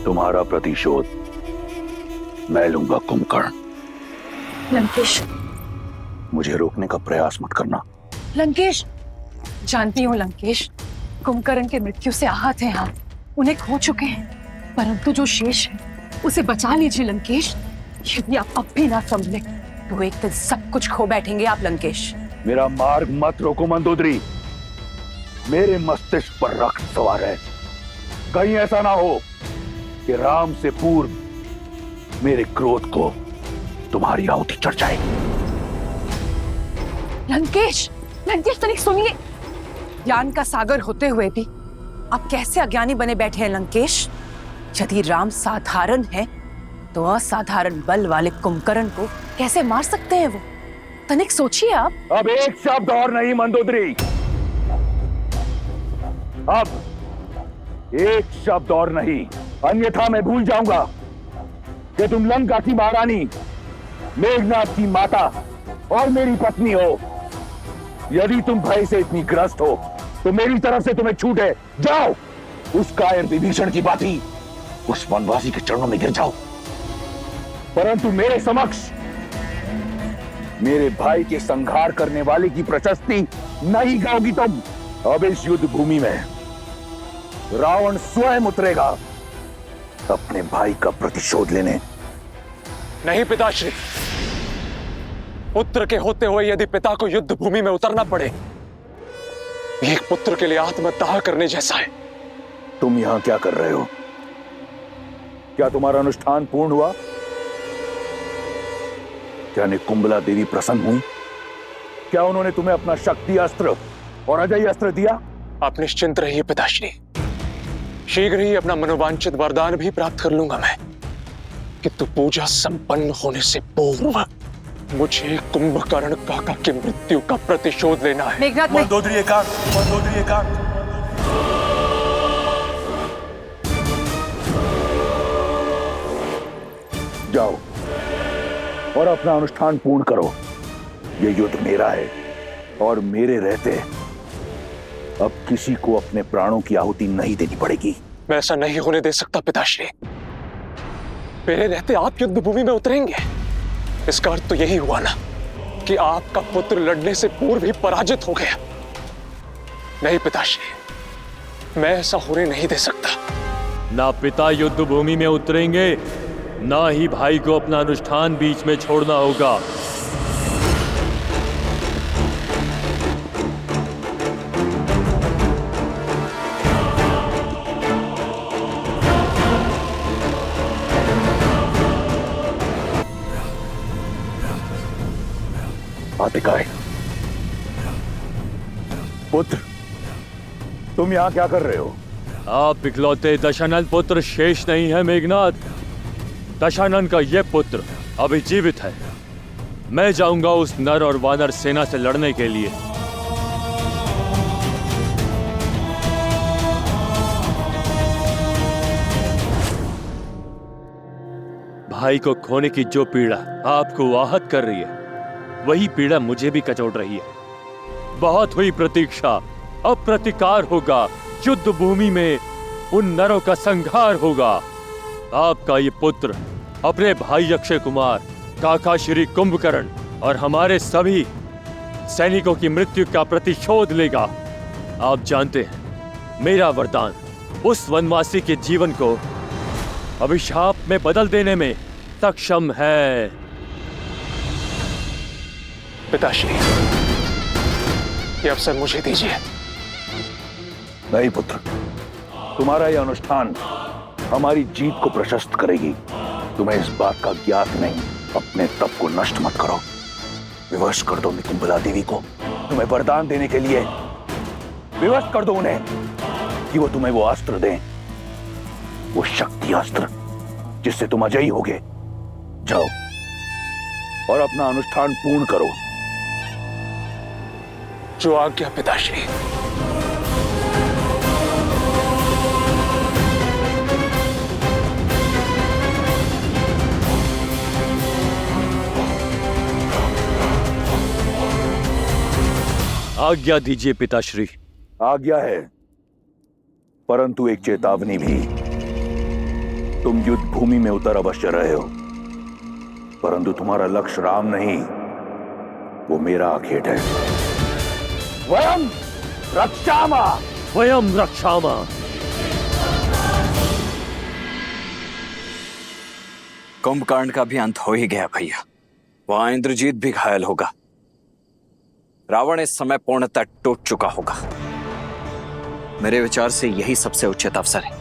तुम्हारा प्रतिशोध मैं लूंगा कुंभकर्ण। लंकेश, मुझे रोकने का प्रयास मत करना। लंकेश, जानती हूँ लंकेश, कुंभकर्ण की मृत्यु से आहत हैं आप, उन्हें खो चुके हैं, परंतु जो शेष है उसे बचा लीजिए लंकेश। यदि आप अब भी ना संभले तो एक दिन सब कुछ खो बैठेंगे आप लंकेश। मेरा मार्ग मत रोको मंदोदरी। मेरे मस्तिष्क पर रक्त सवार है। कहीं ऐसा ना हो कि राम से पूर्व मेरे क्रोध को तुम्हारी आहुति चढ़ जाए। लंकेश, लंकेश तनिक सुनिए। ज्ञान का सागर होते हुए भी आप कैसे अज्ञानी बने बैठे हैं लंकेश? यदि राम साधारण है तो असाधारण बल वाले कुंभकर्ण को कैसे मार सकते हैं वो? तनिक सोचिए आप। अब एक शब्द और नहीं मंदोदरी, अब एक शब्द और नहीं, अन्यथा मैं भूल जाऊंगा कि तुम लंका की महारानी, मेघनाथ की माता और मेरी पत्नी हो। यदि तुम भय से इतनी ग्रस्त हो तो मेरी तरफ से तुम्हें छूट है, जाओ उस कायर विभीषण की भांति उस वनवासी के चरणों में गिर जाओ। परंतु मेरे समक्ष मेरे भाई के संहार करने वाले की प्रशस्ति नहीं गाओगी तुम। अब इस युद्ध भूमि में रावण स्वयं उतरेगा अपने भाई का प्रतिशोध लेने। नहीं पिताश्री, पुत्र के होते हुए यदि पिता को युद्ध भूमि में उतरना पड़े, एक पुत्र के लिए आत्मदाह करने जैसा है। तुम यहां क्या कर रहे हो? क्या तुम्हारा अनुष्ठान पूर्ण हुआ? क्या निकुंबला देवी प्रसन्न हुई? क्या उन्होंने तुम्हें अपना शक्ति अस्त्र और अजय अस्त्र दिया? आप निश्चिंत रहिए पिताश्री, शीघ्र ही अपना मनोवांछित वरदान भी प्राप्त कर लूंगा मैं। किंतु पूजा संपन्न होने से पूर्व मुझे कुंभकर्ण काका की मृत्यु का प्रतिशोध लेना है। मेघनाथ, मंदोदरी एकांत, मंदोदरी एकांत। जाओ और अपना अनुष्ठान पूर्ण करो। यह युद्ध मेरा है और मेरे रहते अब किसी को अपने प्राणों की आहुति नहीं देनी पड़ेगी। मैं ऐसा नहीं होने दे सकता पिताश्री। मेरे रहते आप युद्ध भूमि में उतरेंगे, इसका अर्थ तो यही हुआ ना कि आपका पुत्र लड़ने से पूर्व ही पराजित हो गया। नहीं पिताश्री, मैं ऐसा होने नहीं दे सकता। ना पिता युद्ध भूमि में उतरेंगे, ना ही भाई को अपना अनुष्ठान बीच में छोड़ना होगा। आतिकाय, पुत्र, तुम यहां क्या कर रहे हो? आप इकलौते दशानन पुत्र शेष नहीं है मेघनाथ। दशानन का यह पुत्र अभी जीवित है। मैं जाऊंगा उस नर और वानर सेना से लड़ने के लिए। भाई को खोने की जो पीड़ा आपको आहत कर रही है, वही पीड़ा मुझे भी कचोट रही है। बहुत हुई प्रतीक्षा, अब प्रतिकार होगा। युद्ध भूमि में उन नरों का संहार होगा। आपका ये पुत्र अपने भाई अक्षय कुमार, काका श्री कुंभकर्ण और हमारे सभी सैनिकों की मृत्यु का प्रतिशोध लेगा। आप जानते हैं, मेरा वरदान उस वनवासी के जीवन को अभिशाप में बदल देने में सक्षम है। पिताश्री, ये अवसर मुझे दीजिए। नहीं पुत्र, तुम्हारा यह अनुष्ठान हमारी जीत को प्रशस्त करेगी। तुम्हें इस बात का ज्ञात नहीं। अपने तप को नष्ट मत करो। विवश कर दो निकुंबला देवी को तुम्हें वरदान देने के लिए। विवश कर दो उन्हें कि वो तुम्हें वो अस्त्र दें, वो शक्ति अस्त्र जिससे तुम अजयी होगे। जाओ और अपना अनुष्ठान पूर्ण करो। जो आज्ञा पिताश्री। आज्ञा दीजिए पिताश्री। आज्ञा है, परंतु एक चेतावनी भी। तुम युद्ध भूमि में उतर अवश्य रहे हो, परंतु तुम्हारा लक्ष्य राम नहीं, वो मेरा आखेट है। वयम रक्षामा। स्वयं रक्षामा। कुंभकर्ण का भी अंत हो ही गया भैया। वहां इंद्रजीत भी घायल होगा। रावण इस समय पूर्णतः टूट चुका होगा। मेरे विचार से यही सबसे उचित अवसर है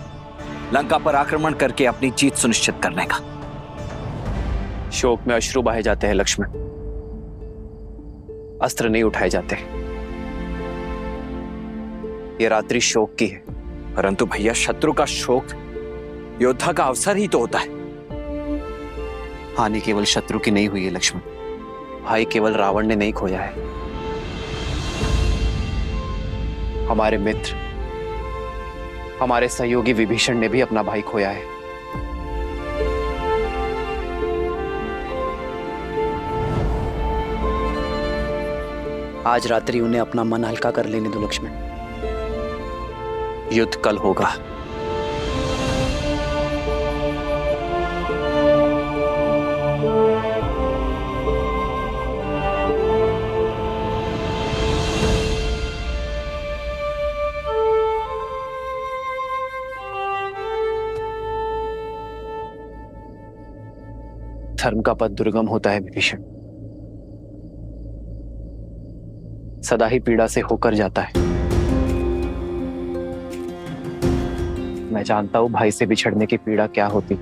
लंका पर आक्रमण करके अपनी जीत सुनिश्चित करने का। शोक में अश्रु बहाए जाते हैं लक्ष्मण, अस्त्र नहीं उठाए जाते। ये रात्रि शोक की है। परंतु भैया, शत्रु का शोक योद्धा का अवसर ही तो होता है। हानि केवल शत्रु की नहीं हुई है लक्ष्मण, भाई केवल रावण ने नहीं खोया है। हमारे मित्र, हमारे सहयोगी विभीषण ने भी अपना भाई खोया है। आज रात्रि उन्हें अपना मन हल्का कर लेने दो लक्ष्मण। युद्ध कल होगा। धर्म का पथ दुर्गम होता है विभीषण, सदा ही पीड़ा से होकर जाता है। मैं जानता हूं भाई से बिछड़ने की पीड़ा क्या होती,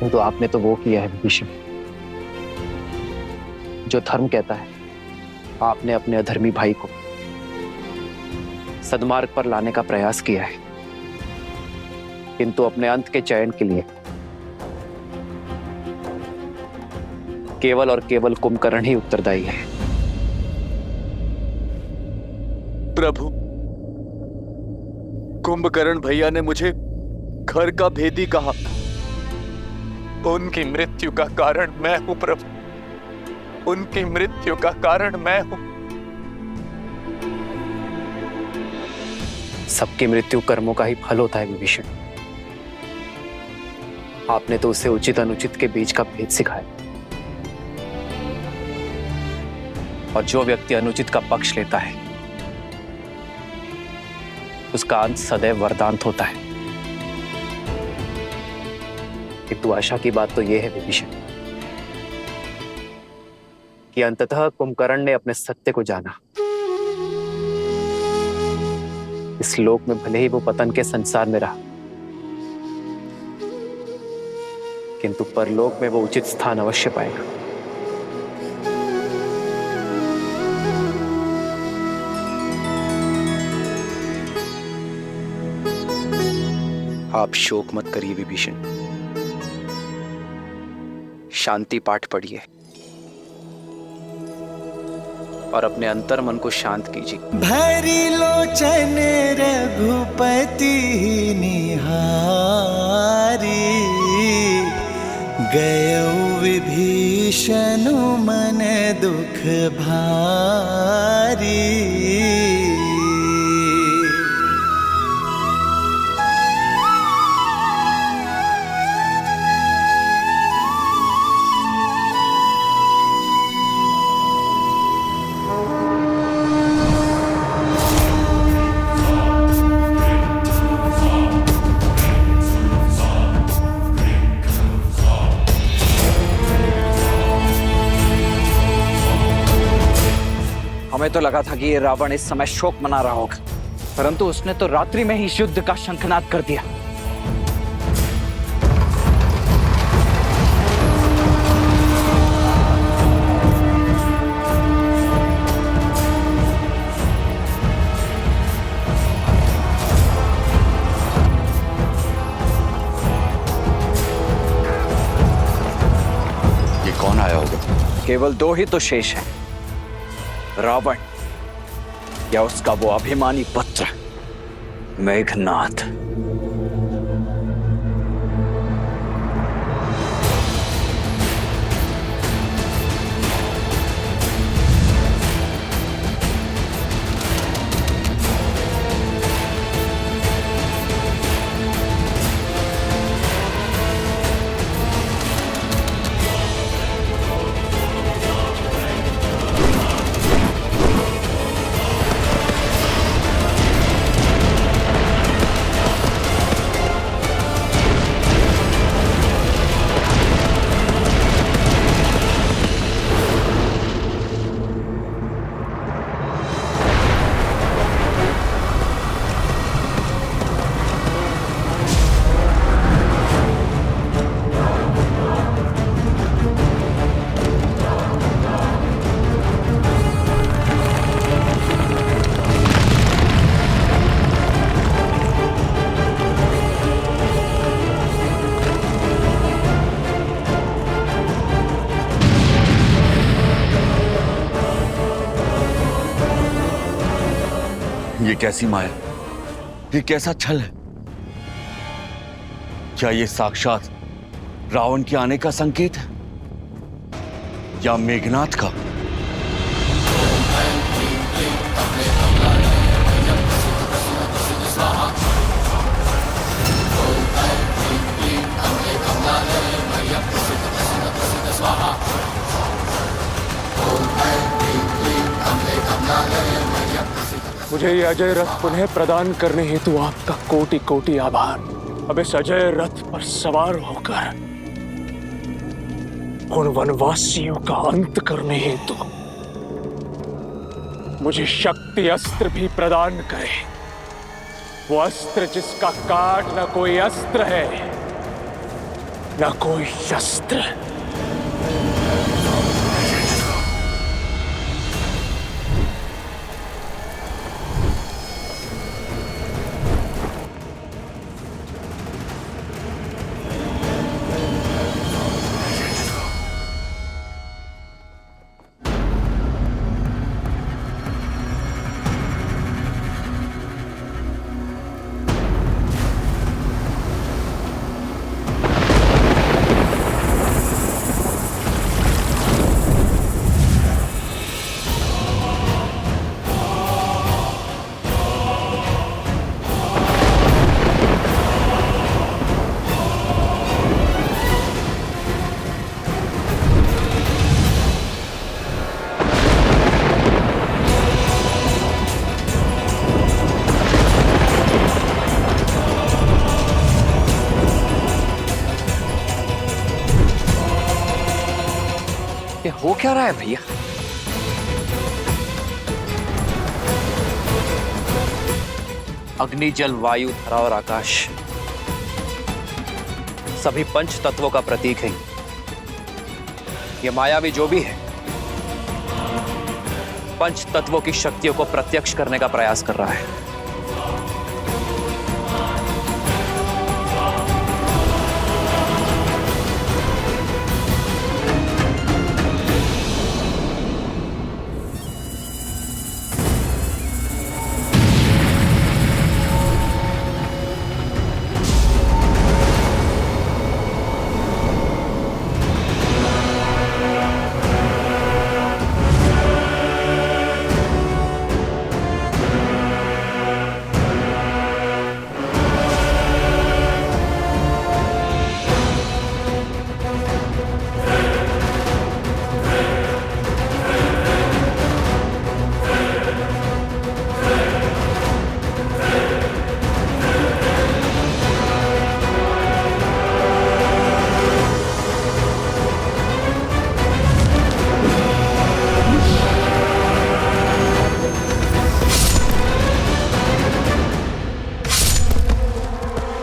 तो आपने तो वो किया है विभीषण जो धर्म कहता है। आपने अपने अधर्मी भाई को सद्मार्ग पर लाने का प्रयास किया है, किंतु अपने अंत के चयन के लिए केवल और केवल कुंभकर्ण ही उत्तरदायी है। प्रभु, कुंभकर्ण भैया ने मुझे घर का भेदी कहा। उनकी मृत्यु का कारण मैं हूं प्रभु, उनकी मृत्यु का कारण मैं हूं। सबकी मृत्यु कर्मों का ही फल होता है विभीषण। आपने तो उसे उचित अनुचित के बीच का भेद सिखाया, और जो व्यक्ति अनुचित का पक्ष लेता है उसका अंत सदैव वरदांत होता है। किंतु आशा की बात तो यह है विभीषण कि अंततः कुंभकर्ण ने अपने सत्य को जाना। इस लोक में भले ही वो पतन के संसार में रहा, किंतु परलोक में वो उचित स्थान अवश्य पाएगा। आप शोक मत करिए विभीषण, शांति पाठ पढ़िए और अपने अंतर मन को शांत कीजिए। भरी लोचन रघुपति निहारी, गयो विभीषण मन दुख भारी। हमें तो लगा था कि ये रावण इस समय शोक मना रहा होगा, परंतु उसने तो रात्रि में ही इस युद्ध का शंखनाद कर दिया। ये कौन आया होगा? केवल दो ही तो शेष हैं, रावण या उसका वो अभिमानी पुत्र मेघनाद। कैसी माया, ये कैसा छल है? क्या ये साक्षात रावण के आने का संकेत है या मेघनाथ का? मुझे ये अजय रथ पुनः प्रदान करने हेतु आपका कोटि कोटि आभार। अब इस अजय रथ पर सवार होकर उन वनवासियों का अंत करने हेतु मुझे शक्ति अस्त्र भी प्रदान करे। वो अस्त्र जिसका काट न कोई अस्त्र है न कोई शस्त्र। ये हो क्या रहा है भैया? अग्नि, जल, वायु, धरा और आकाश सभी पंच तत्वों का प्रतीक है। ये मायावी जो भी है पंच तत्वों की शक्तियों को प्रत्यक्ष करने का प्रयास कर रहा है।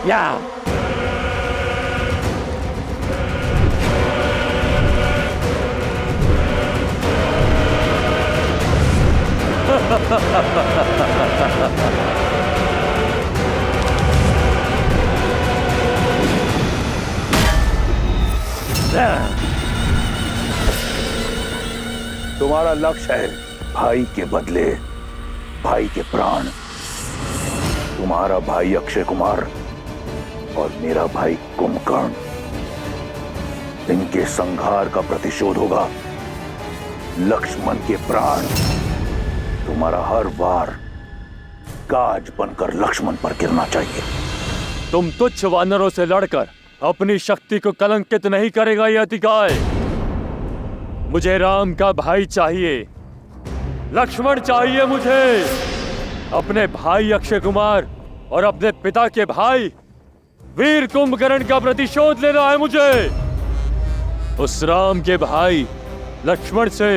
या तुम्हारा लक्ष्य है भाई के बदले भाई के प्राण। तुम्हारा भाई अक्षय कुमार और मेरा भाई कुंभकर्ण, इनके संहार का प्रतिशोध होगा लक्ष्मण के प्राण। तुम्हारा हर वार काज बनकर लक्ष्मण पर गिरना चाहिए। तुम तुच्छ वानरों से लड़कर अपनी शक्ति को कलंकित नहीं करेगा यह अधिकार। मुझे राम का भाई चाहिए, लक्ष्मण चाहिए मुझे। अपने भाई अक्षय कुमार और अपने पिता के भाई वीर कुंभकर्ण का प्रतिशोध लेना है मुझे। उस राम के भाई लक्ष्मण से।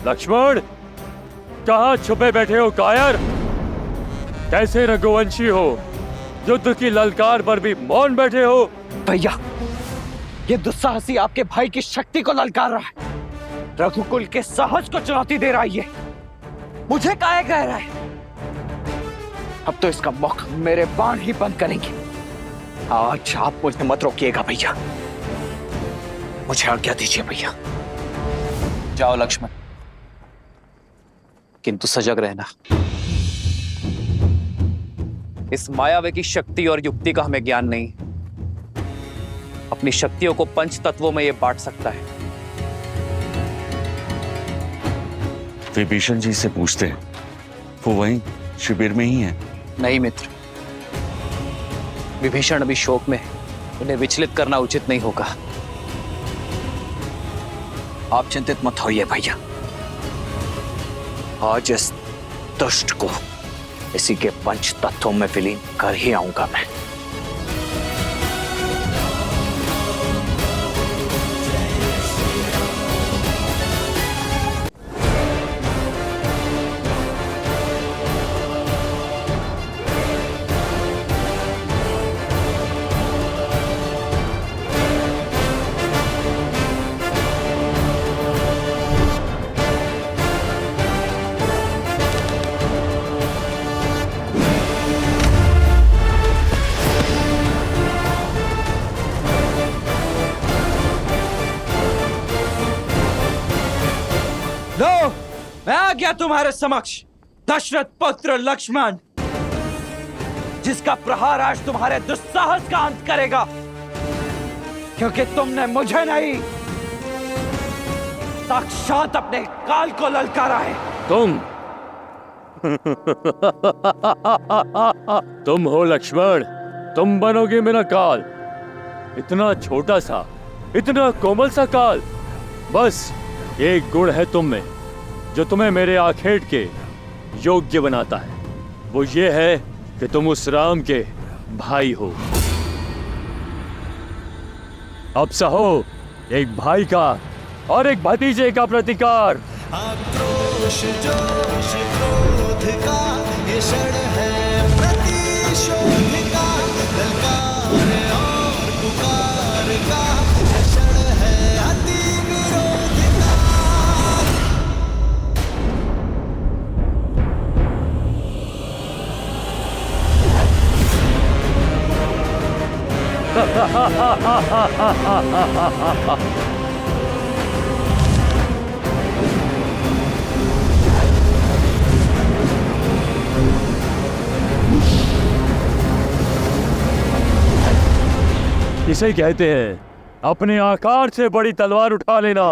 लक्ष्मण, कहां छुपे बैठे हो कायर? कैसे रघुवंशी हो, युद्ध की ललकार पर भी मौन बैठे हो? भैया, ये दुस्साहसी आपके भाई की शक्ति को ललकार रहा है, रघुकुल के साहस को चुनौती दे रहा है। ये मुझे काहे कह रहा है? अब तो इसका मुख मेरे बाण ही बंद करेंगे। आज आप मुझे मत रोकिएगा भैया, मुझे आज्ञा दीजिए भैया। जाओ लक्ष्मण, किंतु सजग रहना। इस मायावी की शक्ति और युक्ति का हमें ज्ञान नहीं। अपनी शक्तियों को पंच तत्वों में यह बांट सकता है। विभीषण जी से पूछते हैं, वो वहीं शिविर में ही है। नहीं मित्र, विभीषण अभी शोक में है, उन्हें विचलित करना उचित नहीं होगा। आप चिंतित मत होइए भैया, आज इस दुष्ट को इसी के पंच तत्वों में विलीन कर ही आऊंगा मैं। लो, मैं आ गया तुम्हारे समक्ष, दशरथ पुत्र लक्ष्मण, जिसका प्रहार आज तुम्हारे दुस्साहस का अंत करेगा, क्योंकि तुमने मुझे नहीं, साक्षात अपने काल को ललकारा है। तुम हो लक्ष्मण, तुम बनोगे मेरा काल। इतना छोटा सा, इतना कोमल सा काल। बस एक गुण है तुम में जो तुम्हें मेरे आखेट के योग्य बनाता है, वो ये है कि तुम उस राम के भाई हो। अब सहो एक भाई का और एक भतीजे का प्रतिकार। आक्रोश जोश क्रोध का ये क्षण है प्रतिशोध का, ललकार और पुकार का ये क्षण है अति विरोध का। इसे कहते हैं अपने आकार से बड़ी तलवार उठा लेना।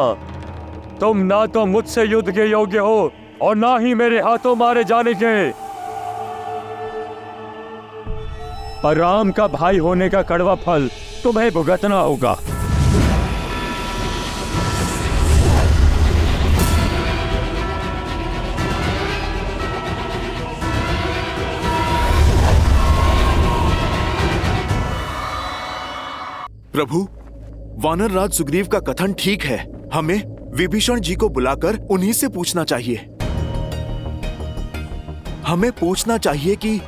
तुम ना तो मुझसे युद्ध के योग्य हो और ना ही मेरे हाथों मारे जाने के। पर राम का भाई होने का कड़वा फल तुम्हें भुगतना होगा। प्रभु, वानर राज सुग्रीव का कथन ठीक है। हमें विभीषण जी को बुलाकर उन्हीं से पूछना चाहिए। हमें पूछना चाहिए कि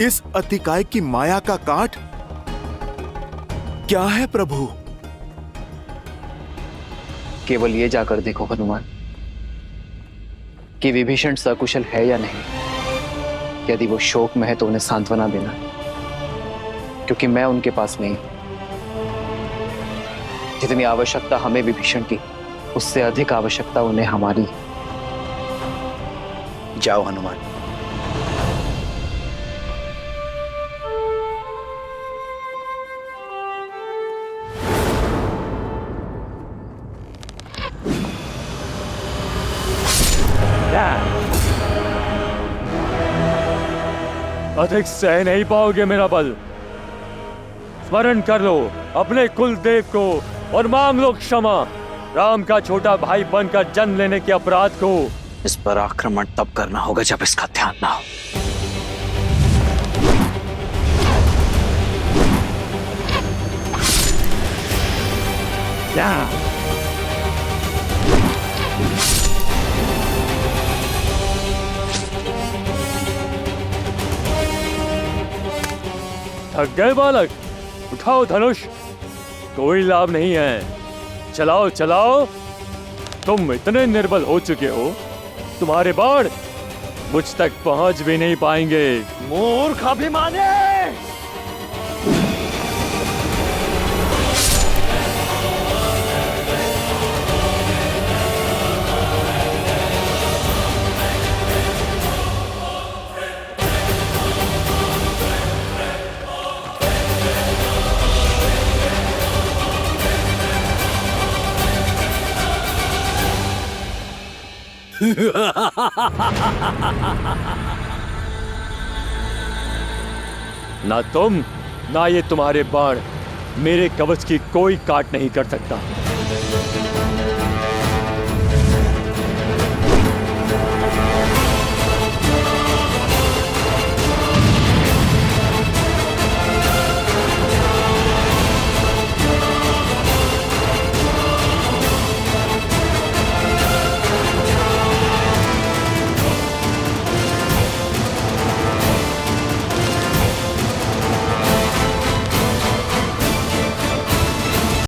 इस अतिकाय की माया का काट क्या है प्रभु? केवल ये जाकर देखो हनुमान कि विभीषण सकुशल है या नहीं। यदि वो शोक में है तो उन्हें सांत्वना देना, क्योंकि मैं उनके पास नहीं। जितनी आवश्यकता हमें विभीषण की, उससे अधिक आवश्यकता उन्हें हमारी। जाओ हनुमान। अधिक सह नहीं पाओगे मेरा बल। स्मरण कर लो अपने कुल देव को और मांग लो क्षमा। राम का छोटा भाई बनकर जन्म लेने के अपराध को। इस पर आक्रमण तब करना होगा जब इसका ध्यान ना हो। थक गए बालक? उठाओ धनुष, कोई लाभ नहीं है। चलाओ चलाओ, तुम इतने निर्बल हो चुके हो, तुम्हारे बाण मुझ तक पहुंच भी नहीं पाएंगे। मूर्ख अभिमानी! ना तुम ना ये तुम्हारे बाण मेरे कवच की कोई काट नहीं कर सकता।